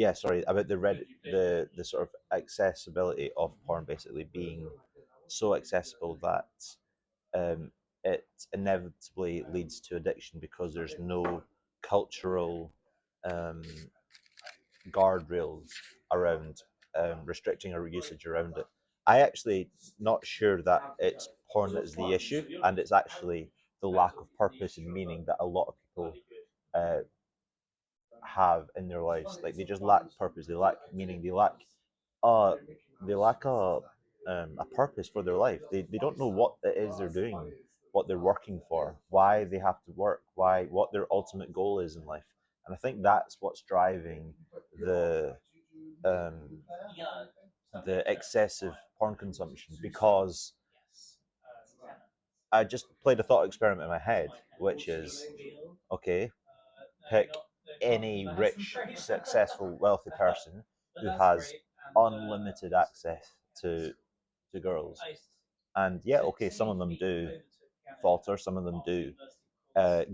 yeah, sorry, about the sort of accessibility of porn basically being so accessible that um, it inevitably leads to addiction because there's no cultural um, guardrails around restricting our usage around it. I actually not sure that it's porn that is the issue, and it's actually the lack of purpose and meaning that a lot of people uh, have in their lives. Like they just lack purpose, they lack meaning, uh, they lack a purpose for their life. They don't know what it is they're doing, what they're working for, why they have to work, why what their ultimate goal is in life. And I think that's what's driving the um, the excessive porn consumption because I just played a thought experiment in my head, which is okay, pick any rich, successful, wealthy person who has unlimited access to girls. And yeah, okay, some of them do falter, some of them do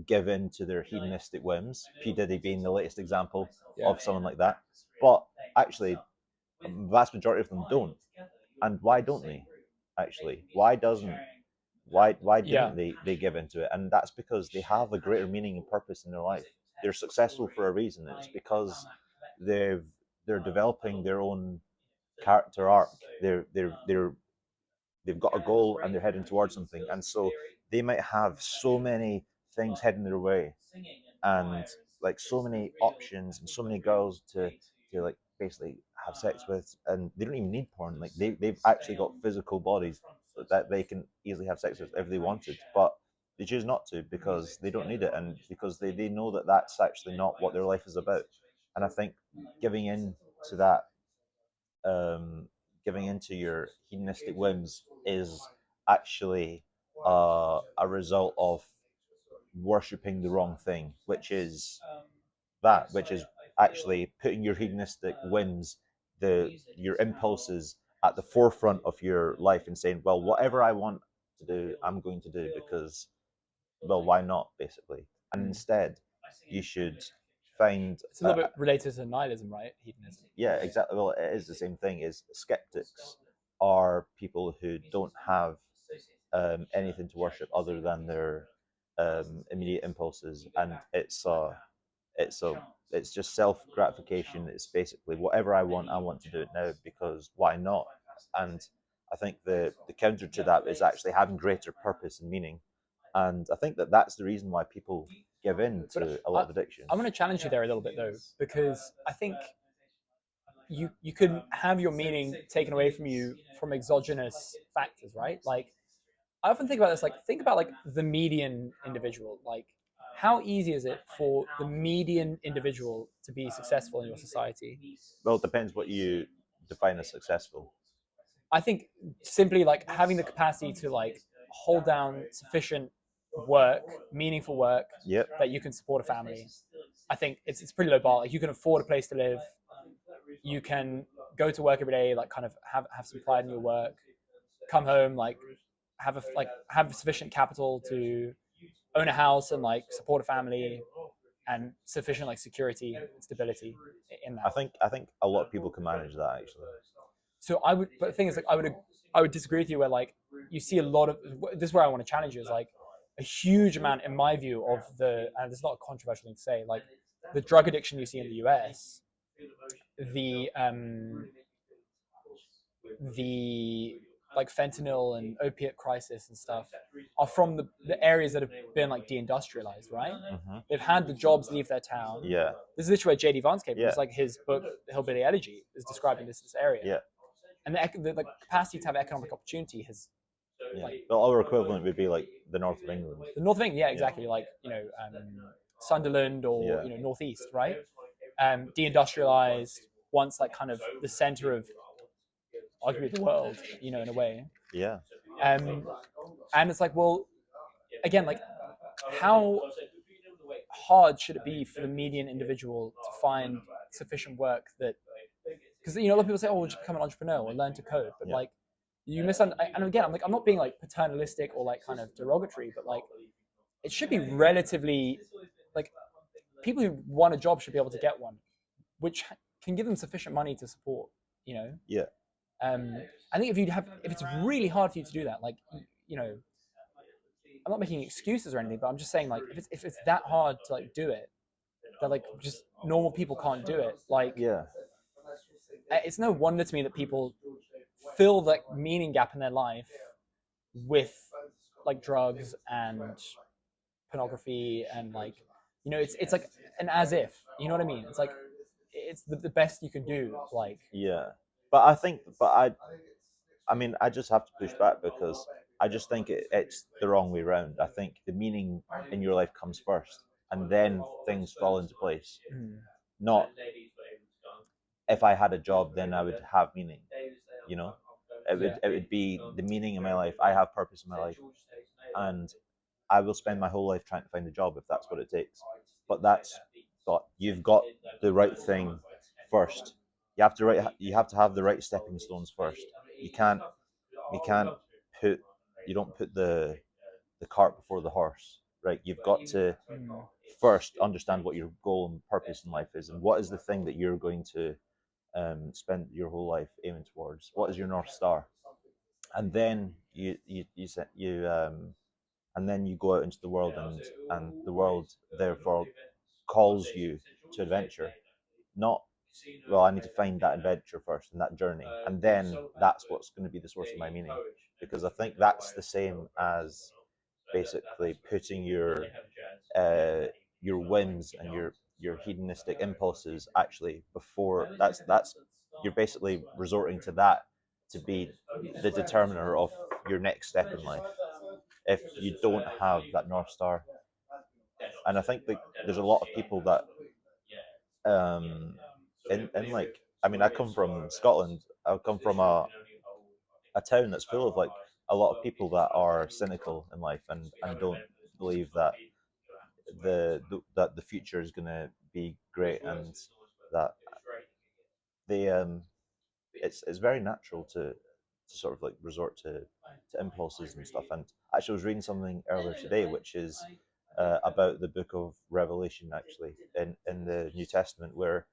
give in to their hedonistic whims. P. Diddy being the latest example of someone like that. But actually, the vast majority of them don't. And why don't they? Actually, why Yeah. didn't they give into it? And that's because they have a greater meaning and purpose in their life. They're successful for a reason. It's because they've they're developing their own character arc. They've got a goal and they're heading towards something. And so they might have so many things heading their way and like so many options and so many girls to like basically have sex with, and they don't even need porn. Like they've actually got physical bodies that they can easily have sex with if they wanted, but they choose not to because they don't need it and because they know that that's actually not what their life is about. And I think giving in to that, um, giving into your hedonistic whims is actually a result of worshipping the wrong thing, which is actually putting your hedonistic whims, your impulses at the forefront of your life and saying, well, whatever I want to do, I'm going to do because, well, why not, basically? And instead, you should find, It's a little bit related to nihilism, right? Hedonism. yeah, exactly. Well, it is the same thing. Is skeptics are people who don't have anything to worship other than their immediate impulses, and it's a it's just self gratification. It's basically whatever I want to do it now because why not? And I think the counter to that is actually having greater purpose and meaning. And I think that that's the reason why people give in to a lot of addiction. I'm going to challenge you there a little bit though, because I think you could have your meaning taken away from you from exogenous factors, right? Like I often think about this. Like think about like the median individual. Like how easy is it for the median individual to be successful in your society? Well, it depends what you define as successful. I think simply like having the capacity to like hold down sufficient work, meaningful work, Yep. that you can support a family. I think it's pretty low bar. Like you can afford a place to live. You can go to work every day, like kind of have some pride in your work. Come home, like have sufficient capital to own a house and like support a family, and sufficient like security and stability in that. I think a lot of people can manage that actually. So I would, but the thing is, like, I would disagree with you where like you see a lot of this is where I want to challenge you is like a huge amount, in my view, of the, and it's not a controversial thing to say, like the drug addiction you see in the US, the the like fentanyl and opiate crisis and stuff are from the areas that have been like deindustrialized, right? Mm-hmm. They've had the jobs leave their town. Yeah. This is literally where J.D. Vance came from. Yeah. It's like his book, Hillbilly Elegy, is describing this area. Yeah. And the capacity to have economic opportunity has, Yeah. like, Well, our equivalent would be like the north of England. the North of England, yeah, exactly, like Sunderland or Yeah. Northeast, right? Deindustrialized, once like kind of the center of arguably the world, in a way. Yeah. And it's like, well, again, like how hard should it be for the median individual to find sufficient work that, because a lot of people say, oh, we'll just become an entrepreneur or learn to code, but Yeah. like you misunderstand. And again, I'm not being like paternalistic or like kind of derogatory, but like it should be relatively like people who want a job should be able to get one, which can give them sufficient money to support, Yeah. I think if it's really hard for you to do that, like, I'm not making excuses or anything, but I'm just saying, like, if it's that hard to like do it, that like just normal people can't do it. Like, Yeah. it's no wonder to me that people fill that meaning gap in their life with like drugs and pornography and like, it's like an as if, you know what I mean? It's like it's the best you can do. Like, Yeah. But I think, I mean, I just have to push back because I just think it's the wrong way round. I think the meaning in your life comes first, and then things fall into place. Not if I had a job, then I would have meaning. You know, it would be the meaning in my life. I have purpose in my life, and I will spend my whole life trying to find a job if that's what it takes. But you've got the right thing first. You have to have the right stepping stones first. You can't you can't put you don't put the cart before the horse, right? You've got to first understand what your goal and purpose in life is, and what is the thing that you're going to spend your whole life aiming towards. What is your north star? And then and then you go out into the world, and the world therefore calls you to adventure. Not, well, I need to find that adventure first and that journey, and then that's what's going to be the source of my meaning. Because I think that's the same as basically putting your whims and your hedonistic impulses actually before. That's You're basically resorting to that to be the determiner of your next step in life if you don't have that north star. And I think that there's a lot of people that in like, I mean, I come from Scotland. I come from a town that's full of like a lot of people that are cynical in life, and don't believe that that the future is going to be great, and that they it's very natural to sort of like resort to impulses and stuff. And actually, I was reading something earlier today, which is about the book of Revelation, actually, in the New Testament, where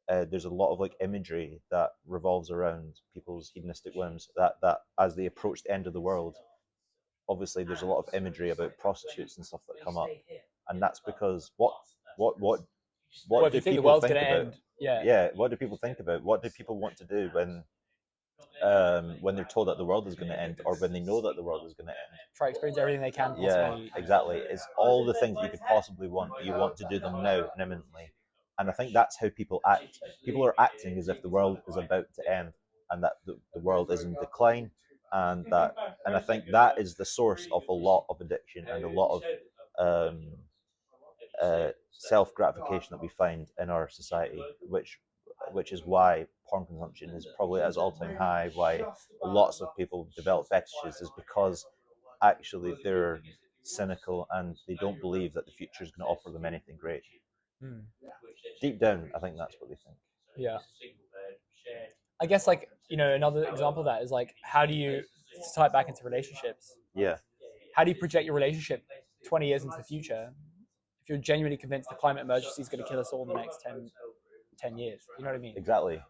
there's a lot of like imagery that revolves around people's hedonistic whims. That as they approach the end of the world, obviously there's a lot of imagery about prostitutes and stuff that come up, and that's because what what well, what if you do think the people world's think gonna about? end, yeah, Yeah, what do people think about? What do people want to do when they're told that the world is going to end, or when they know that the world is going to end? try to experience everything they can Yeah, possibly. exactly. It's all the things you could possibly want. You want to do them now and imminently. And I think that's how people act. People are acting as if the world is about to end, and that the world is in decline, and I think that is the source of a lot of addiction and a lot of self gratification that we find in our society, which is why porn consumption is probably at its all time high. Why lots of people develop fetishes is because actually they're cynical and they don't believe that the future is going to offer them anything great. Hmm. Deep down, I think that's what they think. Yeah. I guess, like, another example of that is like, how do you tie it back into relationships? Yeah, How do you project your relationship 20 years into the future if you're genuinely convinced the climate emergency is going to kill us all in the next 10 years? You know what I mean? exactly.